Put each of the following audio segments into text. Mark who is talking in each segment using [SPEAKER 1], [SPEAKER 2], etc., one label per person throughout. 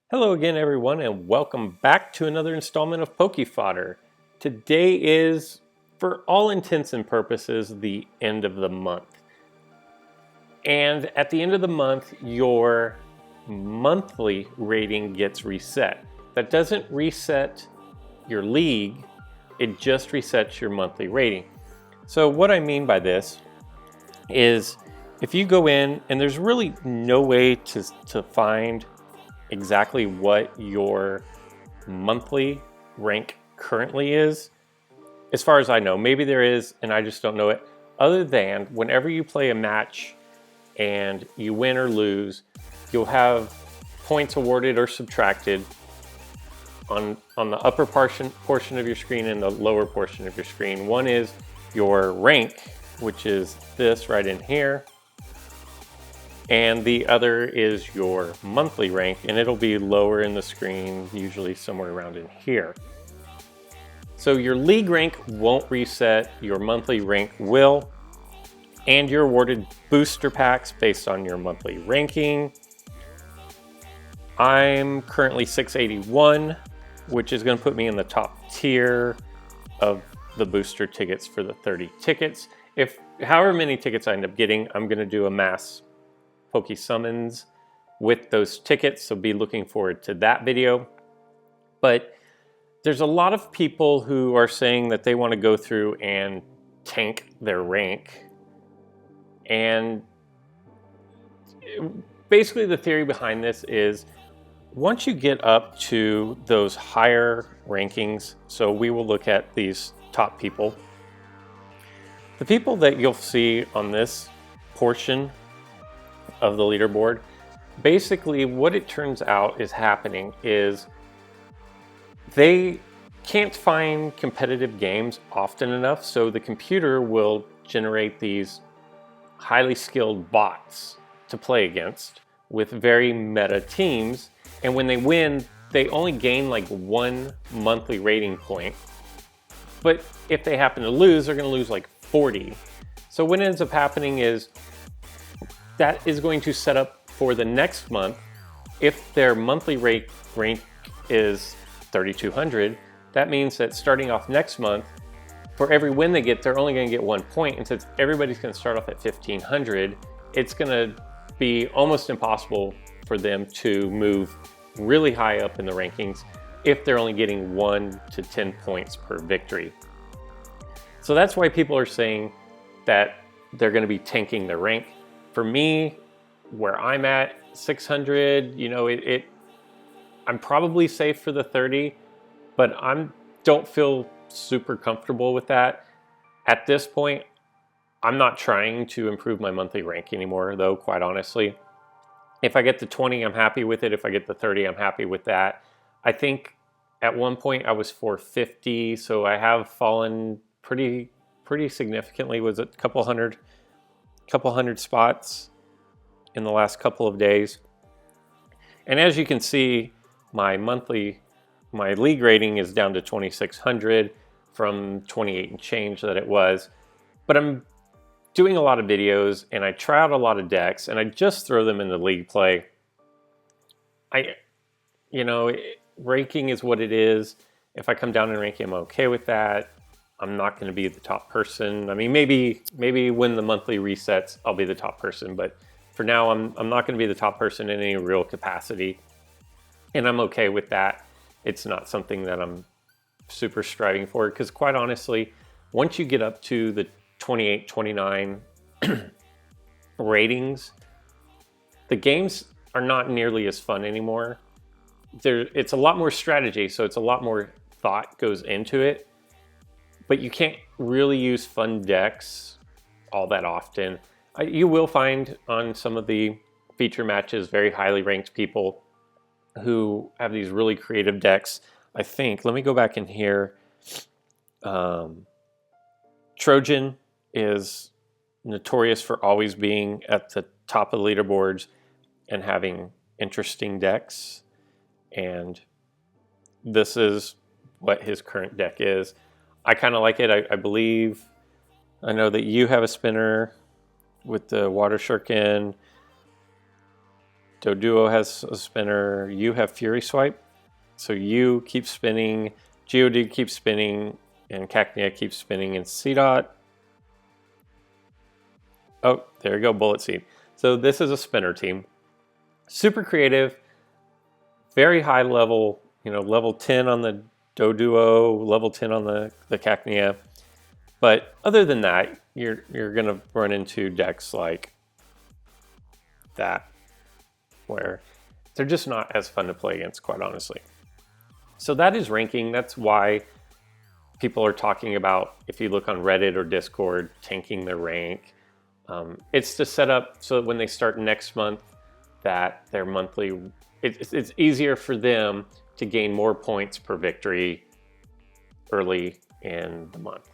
[SPEAKER 1] Hello again, everyone, and welcome back to another installment of Poke Fodder. Today is, for all intents and purposes, the end of the month. And at the end of the month, your monthly rating gets reset. That doesn't reset your league, it just resets your monthly rating. So what I mean by this is if you go in, and there's really no way to find exactly what your monthly rank currently is. As far as I know, maybe there is, and I just don't know it. Other than whenever you play a match and you win or lose, you'll have points awarded or subtracted on the upper portion of your screen and the lower portion of your screen. One is your rank, which is this right in here. And the other is your monthly rank, and it'll be lower in the screen, usually somewhere around in here. So your league rank won't reset, your monthly rank will, and you're awarded booster packs based on your monthly ranking. I'm currently 681, which is going to put me in the top tier of the booster tickets for the 30 tickets. If however many tickets I end up getting, I'm going to do a mass Poke Summons with those tickets, so be looking forward to that video. But there's a lot of people who are saying that they want to go through and tank their rank. And basically the theory behind this is once you get up to those higher rankings, so we will look at these top people. The people that you'll see on this portion of the leaderboard, basically what it turns out is happening is they can't find competitive games often enough, so the computer will generate these highly skilled bots to play against with very meta teams, and when they win, they only gain like 1 monthly rating point. But if they happen to lose, they're going to lose like 40. So what ends up happening is that is going to set up for the next month. If their monthly rank is 3,200, that means that starting off next month, for every win they get, they're only going to get 1 point. And since everybody's going to start off at 1,500, it's going to be almost impossible for them to move really high up in the rankings if they're only getting 1 to 10 points per victory. So that's why people are saying that they're going to be tanking their rank. For me, where I'm at, 600, you know, I'm probably safe for the 30, but don't feel super comfortable with that. At this point, I'm not trying to improve my monthly rank anymore, though, quite honestly. If I get to 20, I'm happy with it. If I get to 30, I'm happy with that. I think at one point I was 450, so I have fallen pretty significantly. Was it a couple hundred spots in the last couple of days. And as you can see, my league rating is down to 2,600 from 28 and change that it was. But I'm doing a lot of videos and I try out a lot of decks and I just throw them in the league play. Ranking is what it is. If I come down in ranking, I'm okay with that. I'm not going to be the top person. I mean, maybe when the monthly resets, I'll be the top person. But for now, I'm not going to be the top person in any real capacity. And I'm okay with that. It's not something that I'm super striving for. Because quite honestly, once you get up to the 28, 29 ratings, the games are not nearly as fun anymore. It's a lot more strategy, so it's a lot more thought goes into it. But you can't really use fun decks all that often. You will find on some of the feature matches very highly ranked people who have these really creative decks. I think, let me go back in here. Trojan is notorious for always being at the top of the leaderboards and having interesting decks. And this is what his current deck is. I kind of like it. I know that you have a spinner with the water shuriken. Duo has a spinner. You have Fury Swipe. So you keep spinning, Geodude keeps spinning, and Cacnea keeps spinning, and C-Dot. Oh, there you go, Bullet Seed. So this is a spinner team. Super creative, very high level, level 10 on the Doduo, level 10 on the Cacnea. But other than that, you're gonna run into decks like that, where they're just not as fun to play against, quite honestly. So that is ranking. That's why people are talking about, if you look on Reddit or Discord, tanking their rank. It's to set up so that when they start next month, that their monthly, it's easier for them to gain more points per victory early in the month.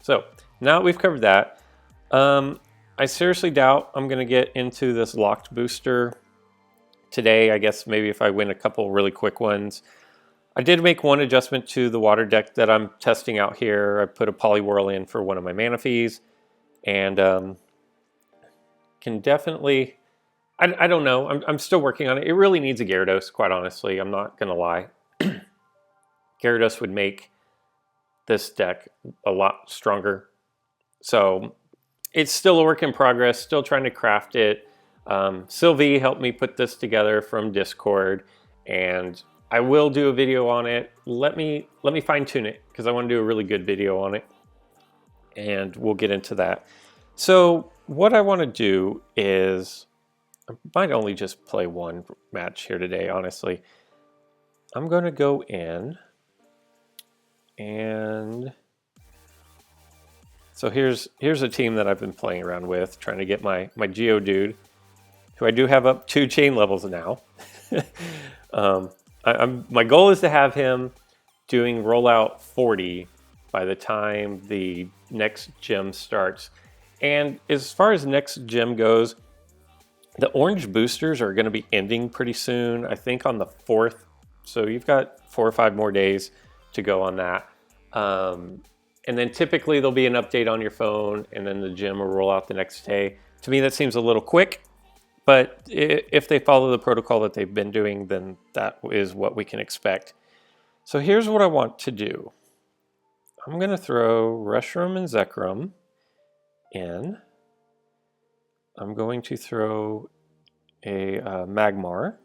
[SPEAKER 1] So now that we've covered that, I seriously doubt I'm going to get into this locked booster today. I guess maybe if I win a couple really quick ones. I did make one adjustment to the water deck that I'm testing out here. I put a Poliwhirl in for one of my Manaphy's, and can definitely, I don't know, I'm still working on it. It really needs a Gyarados, quite honestly. I'm not going to lie. Gyarados would make this deck a lot stronger. So it's still a work in progress, still trying to craft it. Sylvie helped me put this together from Discord, and I will do a video on it. Let me fine tune it, because I want to do a really good video on it, and we'll get into that. So what I want to do is, I might only just play one match here today, honestly. I'm going to go in, and so here's a team that I've been playing around with, trying to get my Geodude, who I do have up 2 chain levels now. My goal is to have him doing rollout 40 by the time the next gym starts. And as far as next gym goes, the orange boosters are going to be ending pretty soon, I think on the 4th. So you've got 4 or 5 more days to go on that. And then typically there'll be an update on your phone, and then the gym will roll out the next day. To me, that seems a little quick. But if they follow the protocol that they've been doing, then that is what we can expect. So here's what I want to do. I'm going to throw Reshiram and Zekrom in. I'm going to throw a Magmar.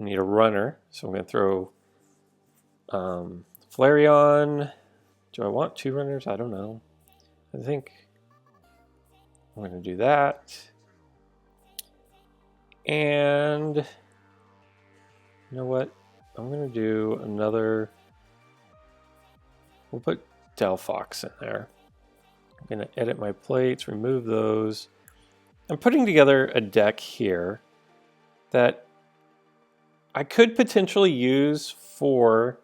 [SPEAKER 1] I need a runner, so I'm going to throw Flareon. Do I want 2 runners? I don't know. I think I'm going to do that. And you know what? I'm going to do another. We'll put Delphox in there. I'm going to edit my plates, remove those. I'm putting together a deck here that I could potentially use for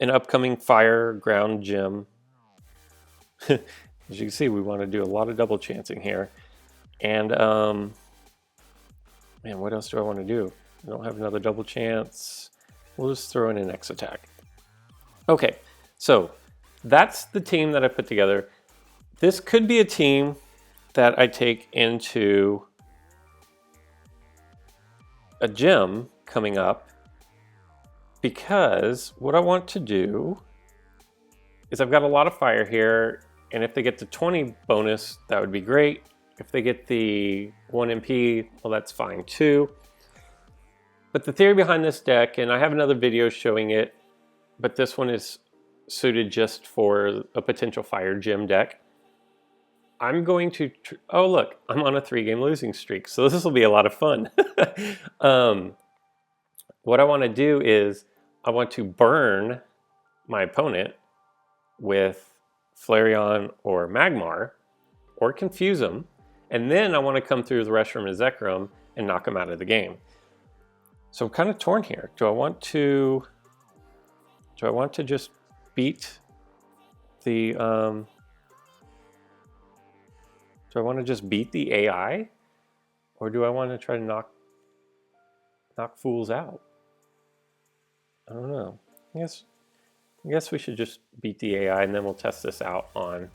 [SPEAKER 1] an upcoming fire ground gym. As you can see, we want to do a lot of double chancing here. And man, what else do I want to do? I don't have another double chance. We'll just throw in an X attack. Okay, so that's the team that I put together. This could be a team that I take into a gym coming up, because what I want to do is, I've got a lot of fire here, and if they get the 20 bonus, that would be great. If they get the 1 MP, well, that's fine too. But the theory behind this deck, and I have another video showing it, but this one is suited just for a potential fire gym deck. I'm going to, oh look, I'm on a 3-game losing streak, so this will be a lot of fun. What I want to do is, I want to burn my opponent with Flareon or Magmar, or confuse them, and then I want to come through with Reshiram and Zekrom and knock them out of the game. So I'm kind of torn here. Do I want to just beat the do I want to just beat the AI, or do I want to try to knock fools out? I don't know. I guess we should just beat the AI, and then we'll test this out on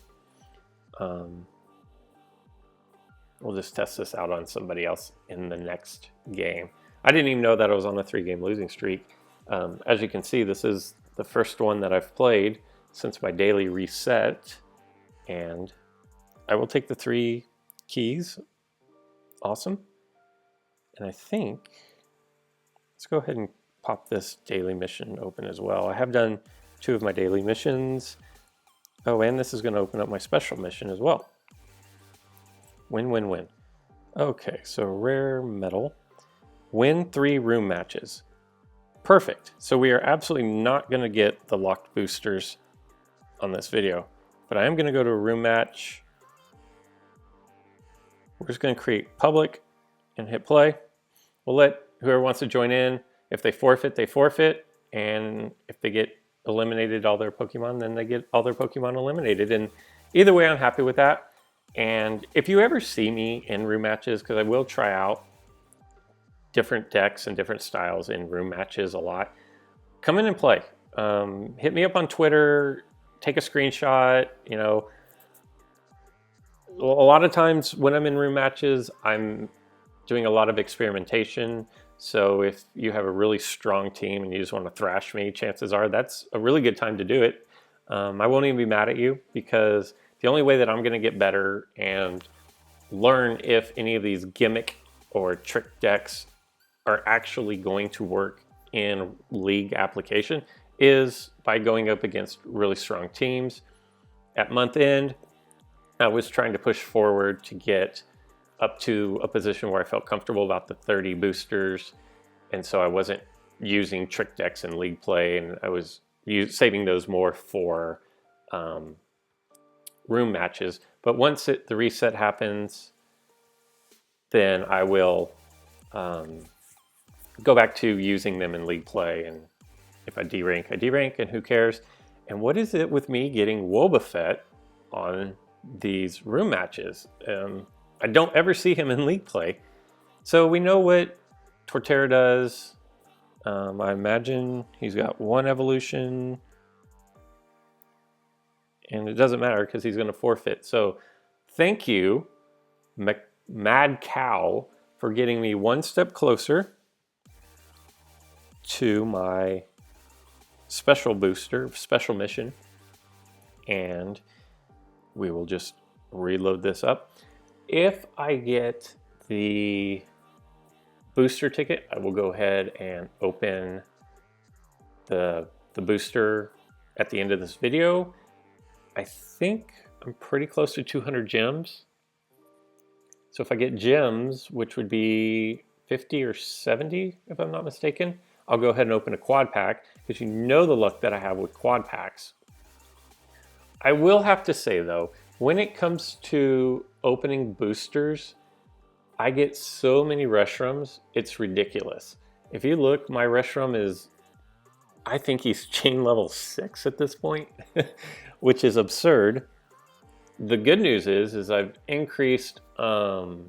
[SPEAKER 1] we'll just test this out on somebody else in the next game. I didn't even know that I was on a 3-game losing streak. As you can see, this is the first one that I've played since my daily reset, and I will take the 3 keys. Awesome. And I think, let's go ahead and pop this daily mission open as well. I have done 2 of my daily missions. Oh, and this is going to open up my special mission as well. Win, win, win. Okay, so rare metal. Win 3 room matches. Perfect. So we are absolutely not going to get the locked boosters on this video, but I am going to go to a room match. We're just going to create public and hit play. We'll let whoever wants to join in. If they forfeit, they forfeit. And if they get eliminated all their Pokemon, then they get all their Pokemon eliminated. And either way, I'm happy with that. And if you ever see me in room matches, because I will try out different decks and different styles in room matches a lot, come in and play. Hit me up on Twitter, take a screenshot. You know, a lot of times when I'm in room matches, I'm doing a lot of experimentation. So if you have a really strong team and you just want to thrash me, chances are that's a really good time to do it. I won't even be mad at you, because the only way that I'm going to get better and learn if any of these gimmick or trick decks are actually going to work in league application is by going up against really strong teams. At month end, I was trying to push forward to get up to a position where I felt comfortable about the 30 boosters, and so I wasn't using trick decks in league play, and I was saving those more for room matches. But once the reset happens, then I will go back to using them in league play, and if I derank, I derank, and who cares? And what is it with me getting Wobbuffet on these room matches? I don't ever see him in league play. So we know what Torterra does. I imagine he's got 1 evolution, and it doesn't matter because he's going to forfeit. So thank you, Mad Cow, for getting me 1 step closer to my special booster, special mission. And we will just reload this up. If I get the booster ticket, I will go ahead and open the booster at the end of this video. I think I'm pretty close to 200 gems. So if I get gems, which would be 50 or 70, if I'm not mistaken, I'll go ahead and open a quad pack, because you know the luck that I have with quad packs. I will have to say though, when it comes to opening boosters, I get so many Reshrooms, it's ridiculous. If you look, my Reshroom is, I think he's chain level 6 at this point, which is absurd. The good news is I've increased, not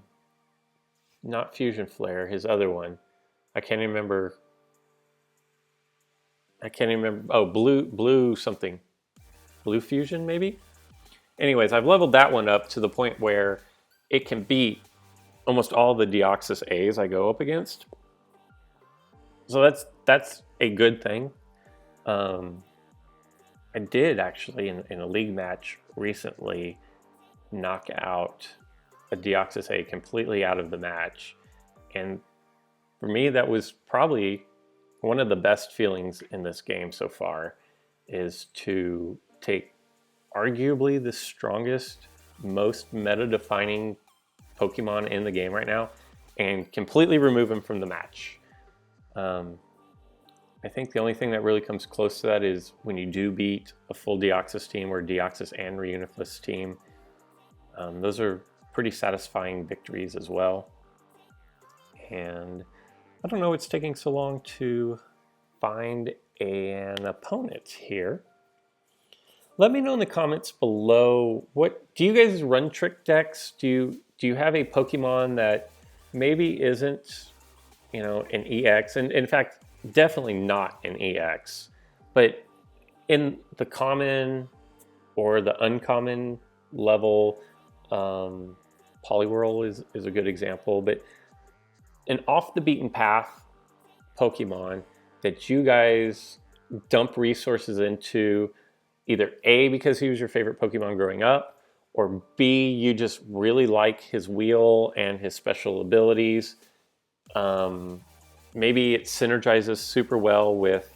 [SPEAKER 1] Fusion Flare, his other one. I can't even remember. Oh, blue something. Blue Fusion, maybe? Anyways, I've leveled that one up to the point where it can beat almost all the Deoxys A's I go up against. So that's a good thing. I did actually, in a league match recently, knock out a Deoxys A completely out of the match. And for me, that was probably one of the best feelings in this game so far, is to take arguably the strongest, most meta-defining Pokemon in the game right now and completely remove him from the match. I think the only thing that really comes close to that is when you do beat a full Deoxys team or Deoxys and Reuniflus team. Those are pretty satisfying victories as well. And I don't know what's taking so long to find an opponent here. Let me know in the comments below, what do you guys run trick decks? Do you have a Pokemon that maybe isn't, an EX, and in fact, definitely not an EX, but in the common or the uncommon level, Poliwhirl is a good example, but an off the beaten path Pokemon that you guys dump resources into, either A, because he was your favorite Pokemon growing up, or B, you just really like his wheel and his special abilities. Maybe it synergizes super well with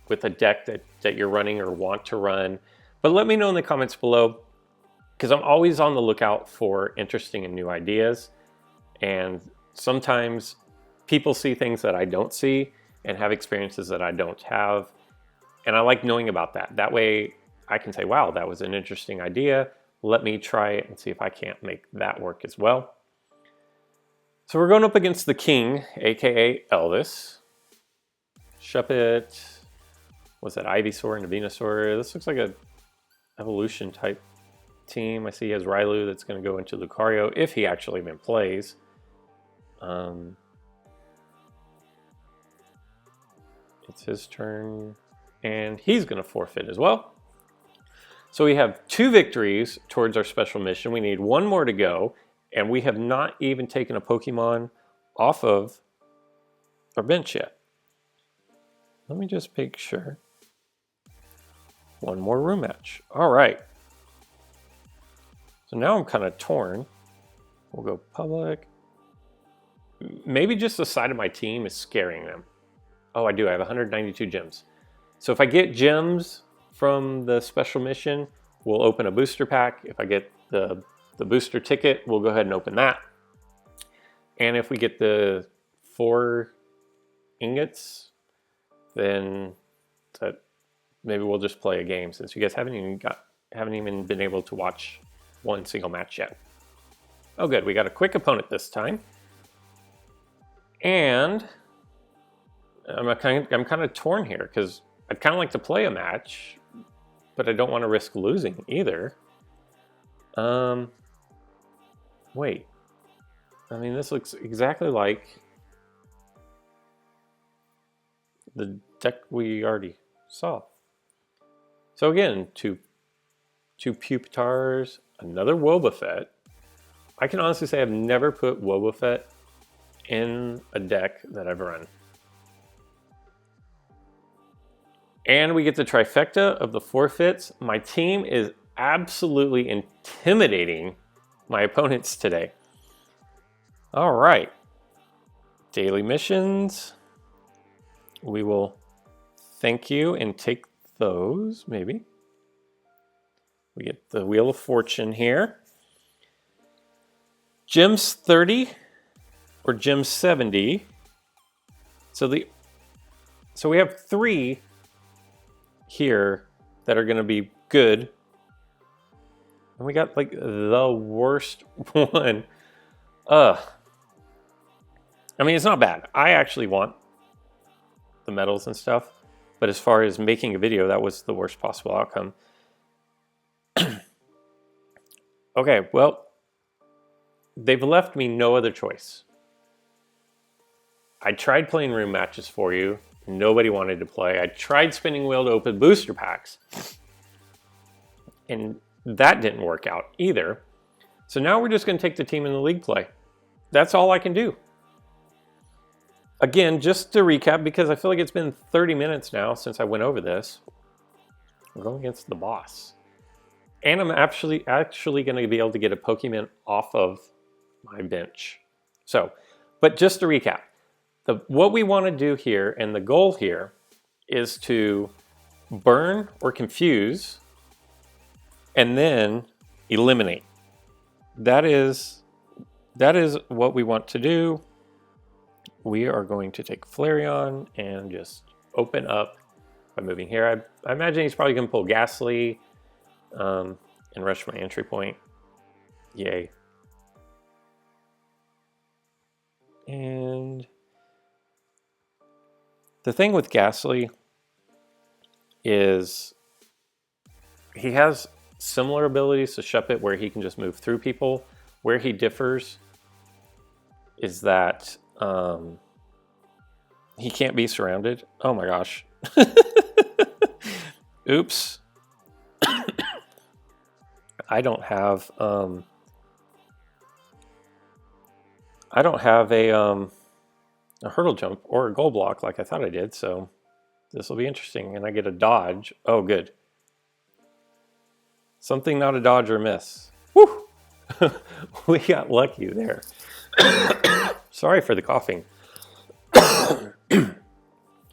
[SPEAKER 1] a deck that you're running or want to run. But let me know in the comments below, because I'm always on the lookout for interesting and new ideas. And sometimes people see things that I don't see and have experiences that I don't have. And I like knowing about that. That way I can say, wow, that was an interesting idea. Let me try it and see if I can't make that work as well. So we're going up against the King, aka Elvis. Shuppet, was that Ivysaur and Venusaur? This looks like a evolution type team. I see he has Railu that's going to go into Lucario if he actually even plays. It's his turn, and he's going to forfeit as well. So we have 2 victories towards our special mission. We need 1 more to go, and we have not even taken a Pokemon off of our bench yet. Let me just make sure. 1 more room match. All right. So now I'm kind of torn. We'll go public. Maybe just the side of my team is scaring them. Oh, I do. I have 192 gems. So if I get gems from the special mission, we'll open a booster pack. If I get the booster ticket, we'll go ahead and open that. And if we get the 4 ingots, then maybe we'll just play a game, since you guys haven't even been able to watch 1 single match yet. Oh, good. We got a quick opponent this time. And I'm kind of torn here, because I'd kind of like to play a match, but I don't want to risk losing either. Wait. I mean, this looks exactly like the deck we already saw. So again, two Pupitars, another Wobbuffet. I can honestly say I've never put Wobbuffet in a deck that I've run. And we get the trifecta of the forfeits. My team is absolutely intimidating my opponents today. All right. Daily missions. We will thank you and take those, maybe. We get the Wheel of Fortune here. Gems 30 or Gems 70. So we have 3 here that are going to be good. And we got like the worst one. I mean, it's not bad. I actually want the medals and stuff. But as far as making a video, that was the worst possible outcome. Okay, well, they've left me no other choice. I tried playing room matches for you. Nobody wanted to play. I tried spinning wheel to open booster packs. And that didn't work out either. So now we're just going to take the team in the league play. That's all I can do. Again, just to recap, because I feel like it's been 30 minutes now since I went over this. We're going against the boss. And I'm actually going to be able to get a Pokemon off of my bench. So, but just to recap, what we want to do here and the goal here is to burn or confuse and then eliminate. That is what we want to do. We are going to take Flareon and just open up by moving here. I imagine he's probably going to pull Ghastly and rush my entry point. Yay. And the thing with Ghastly is he has similar abilities to Shuppet where he can just move through people. Where he differs is that he can't be surrounded. Oh my gosh. Oops. I don't have I don't have a hurdle jump or a goal block like I thought I did, so this will be interesting. And I get a dodge. Oh, good. Something not a dodge or miss. Woo! We got lucky there. Sorry for the coughing.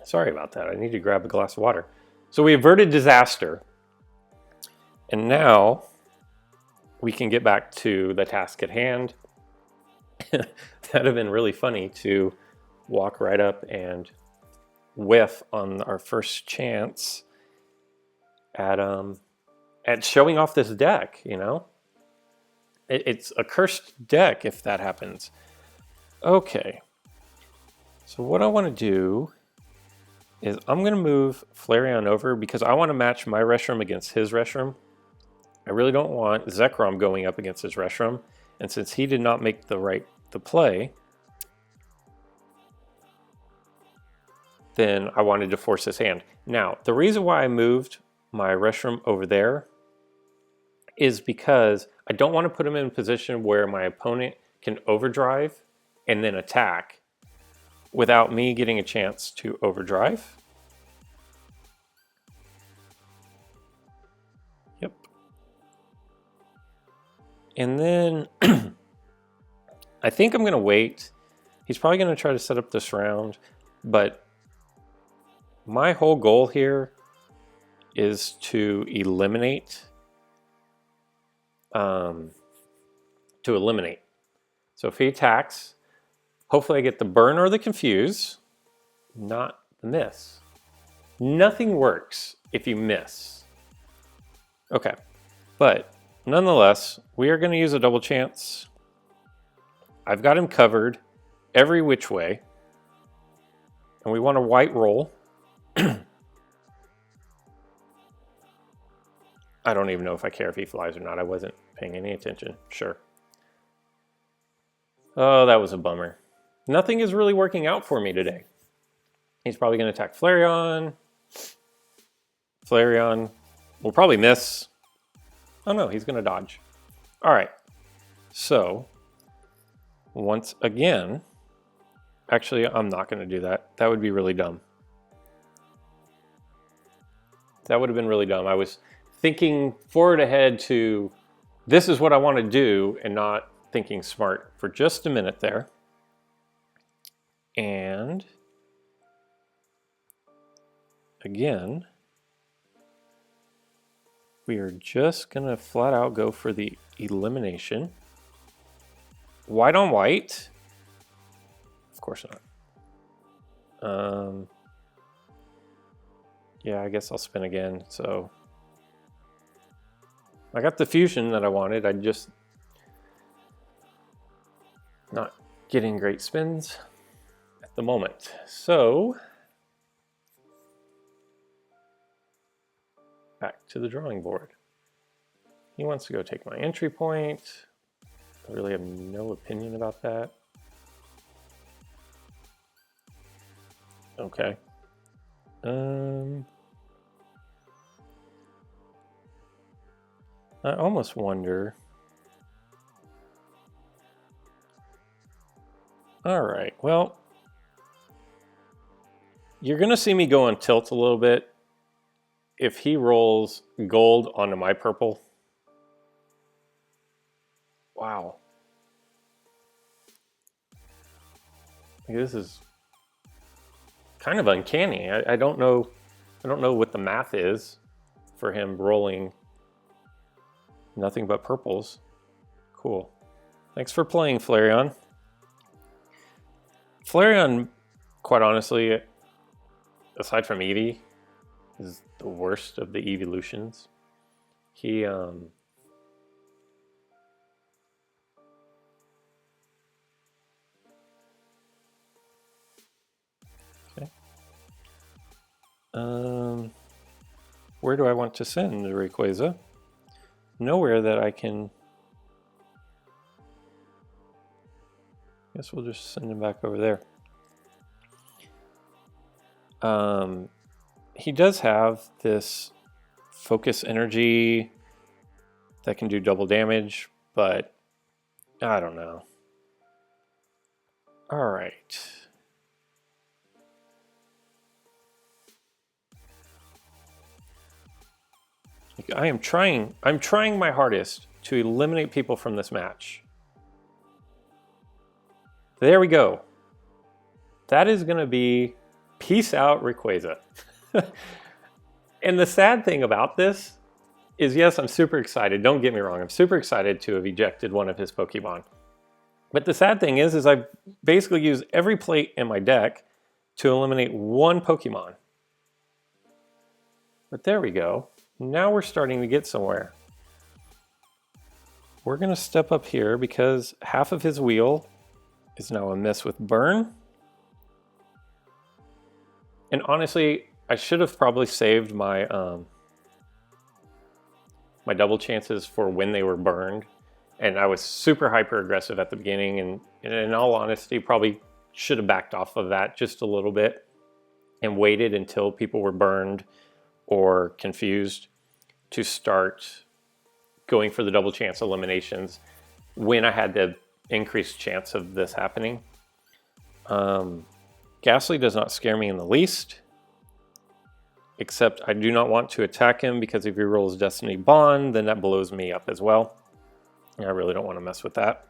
[SPEAKER 1] Sorry about that. I need to grab a glass of water. So we averted disaster. And now we can get back to the task at hand. That'd have been really funny to walk right up and whiff on our first chance at showing off this deck, you know? It's a cursed deck if that happens. Okay. So what I want to do is I'm going to move Flareon over because I want to match my Reshiram against his Reshiram. I really don't want Zekrom going up against his Reshiram. And since he did not make the play, then I wanted to force his hand. Now, the reason why I moved my Reshiram over there is because I don't want to put him in a position where my opponent can overdrive and then attack without me getting a chance to overdrive. Yep. And then I think I'm going to wait. He's probably going to try to set up this round, but my whole goal here is to eliminate. So if he attacks, hopefully I get the burn or the confuse, not the miss. Nothing works if you miss. Okay, but nonetheless, we are going to use a double chance. I've got him covered every which way, and we want a white roll. I don't even know if I care if he flies or not. I wasn't paying any attention. Sure. Oh, that was a bummer. Nothing is really working out for me today. He's probably going to attack Flareon. Flareon will probably miss. Oh no, he's going to dodge. All right. So, once again, actually, I'm not going to do that. That would be really dumb. That would have been really dumb. I was thinking forward ahead to this is what I want to do and not thinking smart for just a minute there. And again, we are just going to flat out go for the elimination. White on white. Of course not. Yeah, I guess I'll spin again. So I got the fusion that I wanted. I just not getting great spins at the moment. So back to the drawing board. He wants to go take my entry point. I really have no opinion about that. Okay. I almost wonder. All right, well, you're going to see me go on tilt a little bit if he rolls gold onto my purple. Wow. This is kind of uncanny. I don't know what the math is for him rolling nothing but purples. Cool. Thanks for playing, Flareon. Flareon, quite honestly, aside from Eevee, is the worst of the evolutions. He okay. Where do I want to send the Rayquaza? Nowhere that I can. Guess we'll just send him back over there. He does have this focus energy that can do double damage, but I don't know. All right. I'm trying my hardest to eliminate people from this match. There we go. That is going to be peace out, Rayquaza. And the sad thing about this is, yes, I'm super excited. Don't get me wrong. I'm super excited to have ejected one of his Pokemon. But the sad thing is I've basically used every plate in my deck to eliminate one Pokemon. But there we go. Now we're starting to get somewhere. We're going to step up here because half of his wheel is now a miss with burn. And honestly, I should have probably saved my my double chances for when they were burned. And I was super hyper aggressive at the beginning, and in all honesty, probably should have backed off of that just a little bit and waited until people were burned or confused to start going for the double chance eliminations when I had the increased chance of this happening. Ghastly does not scare me in the least, except I do not want to attack him because if he rolls Destiny Bond, then that blows me up as well. And I really don't want to mess with that.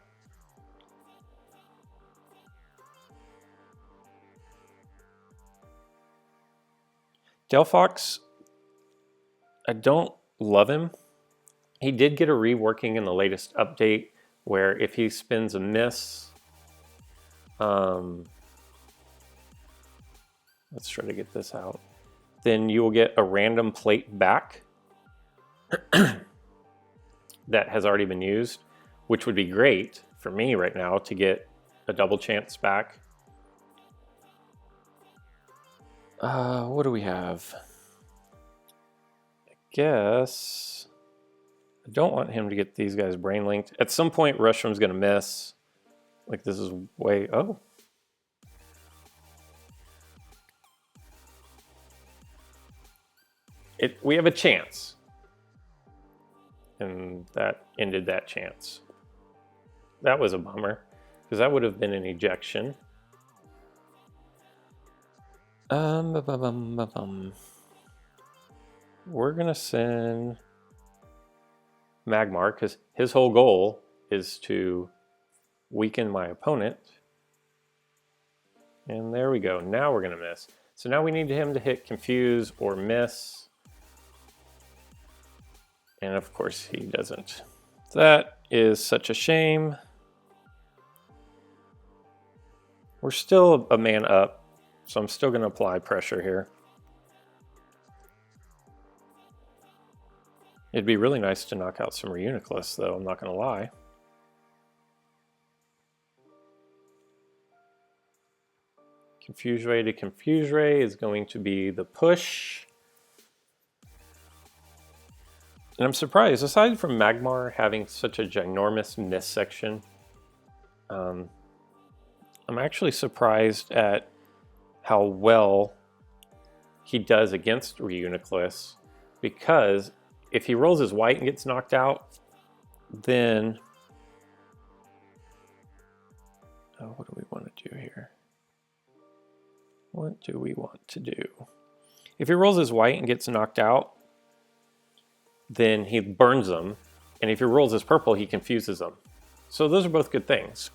[SPEAKER 1] Delphox, I don't love him. He did get a reworking in the latest update where if he spins a miss, let's try to get this out, then you will get a random plate back that has already been used, which would be great for me right now to get a double chance back. What do we have? I guess I don't want him to get these guys brain linked. At some point, Rushroom's going to miss. Like, this is way... Oh. We have a chance. And that ended that chance. That was a bummer, because that would have been an ejection. We're gonna send Magmar, because his whole goal is to weaken my opponent. And there we go. Now we're gonna miss. So now we need him to hit Confuse or miss. And of course he doesn't. That is such a shame. We're still a man up, so I'm still going to apply pressure here. It'd be really nice to knock out some Reuniclus, though, I'm not going to lie. Confuse Ray to Confuse Ray is going to be the push. And I'm surprised, aside from Magmar having such a ginormous miss section, I'm actually surprised at how well he does against Reuniclus, because if he rolls his white and gets knocked out, then... Oh, what do we want to do here? What do we want to do? If he rolls his white and gets knocked out, then he burns them, and if he rolls his purple, he confuses them. So those are both good things.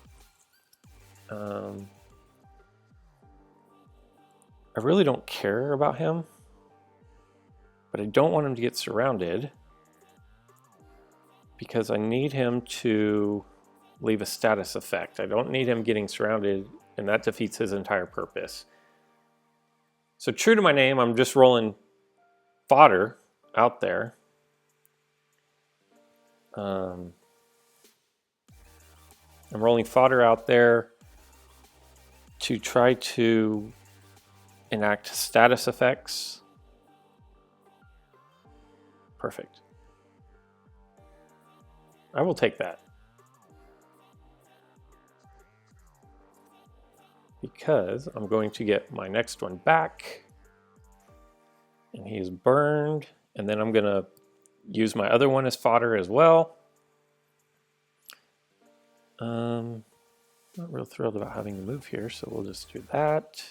[SPEAKER 1] I really don't care about him, but I don't want him to get surrounded because I need him to leave a status effect. I don't need him getting surrounded, and that defeats his entire purpose. So true to my name, I'm just rolling fodder out there. I'm rolling fodder out there to try to enact status effects. Perfect. I will take that. Because I'm going to get my next one back. And he's burned. And then I'm going to use my other one as fodder as well. Not real thrilled about having to move here, so we'll just do that.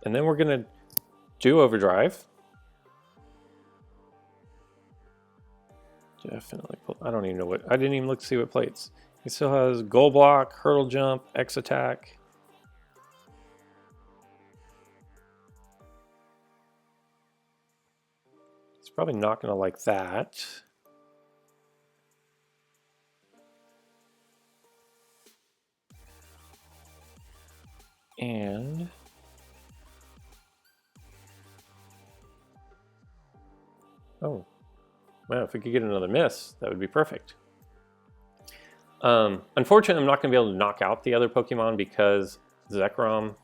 [SPEAKER 1] And then we're going to do overdrive. Definitely. I don't even know what. I didn't even look to see what plates. He still has goal block, hurdle jump, X attack. He's probably not going to like that. And oh, well, if we could get another miss, that would be perfect. Unfortunately, I'm not going to be able to knock out the other Pokemon because Zekrom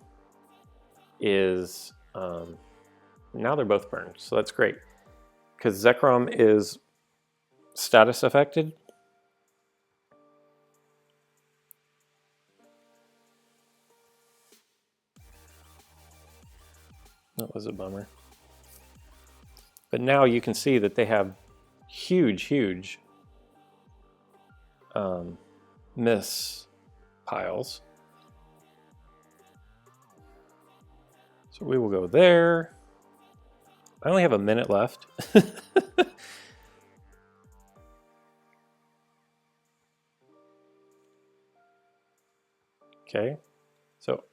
[SPEAKER 1] is, now they're both burned, so that's great. Because Zekrom is status affected. That was a bummer. But now you can see that they have huge miss piles. So we will go there. I only have a minute left. Okay, so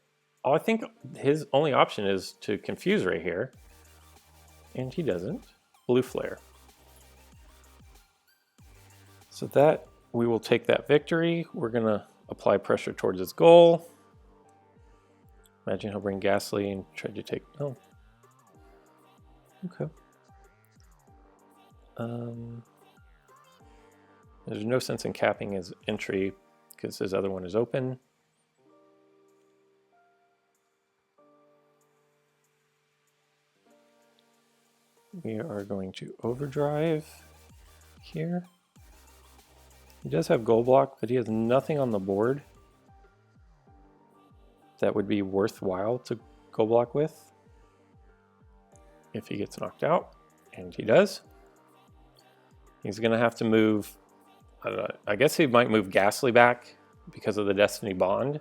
[SPEAKER 1] I think his only option is to confuse right here. And he doesn't. Blue flare. So that, we will take that victory. We're gonna apply pressure towards his goal. Imagine he'll bring Ghastly and try to take, oh. Okay. There's no sense in capping his entry because his other one is open. We are going to overdrive here. He does have goal block, but he has nothing on the board that would be worthwhile to goal block with if he gets knocked out, and he does. He's going to have to move, I guess he might move Ghastly back because of the Destiny Bond,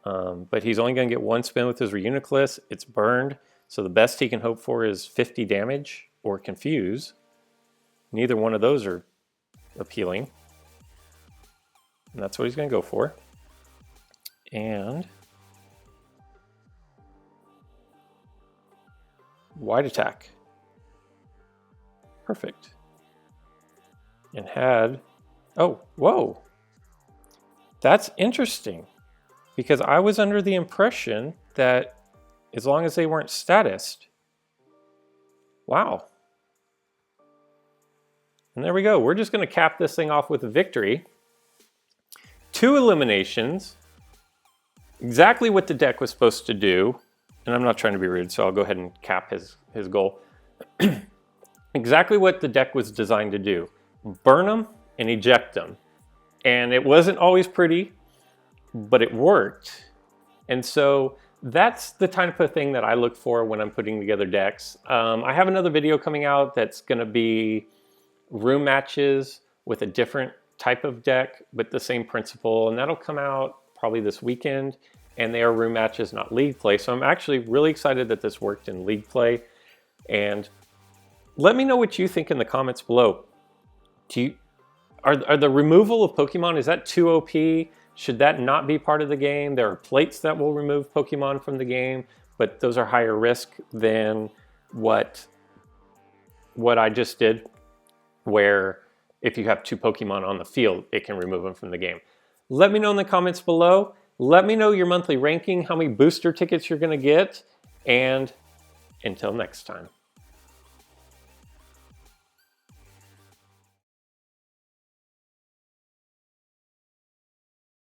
[SPEAKER 1] but he's only going to get one spin with his Reuniclus. It's burned, so the best he can hope for is 50 damage or confuse. Neither one of those are appealing. And that's what he's going to go for. And wide attack. Perfect. And had, oh, whoa. That's interesting. Because I was under the impression that as long as they weren't statused. Wow. And there we go. We're just going to cap this thing off with a victory. 2 eliminations. Exactly what the deck was supposed to do. And I'm not trying to be rude, so I'll go ahead and cap his goal. Exactly what the deck was designed to do. Burn them and eject them. And it wasn't always pretty, but it worked. And so that's the type of thing that I look for when I'm putting together decks. I have another video coming out that's going to be room matches with a different type of deck, but the same principle. And that'll come out probably this weekend. And they are room matches, not league play. So I'm actually really excited that this worked in league play. And let me know what you think in the comments below. Are the removal of Pokemon, is that too OP? Should that not be part of the game? There are plates that will remove Pokemon from the game, but those are higher risk than what I just did, where if you have 2 Pokemon on the field, it can remove them from the game. Let me know in the comments below. Let me know your monthly ranking, how many booster tickets you're going to get, and until next time.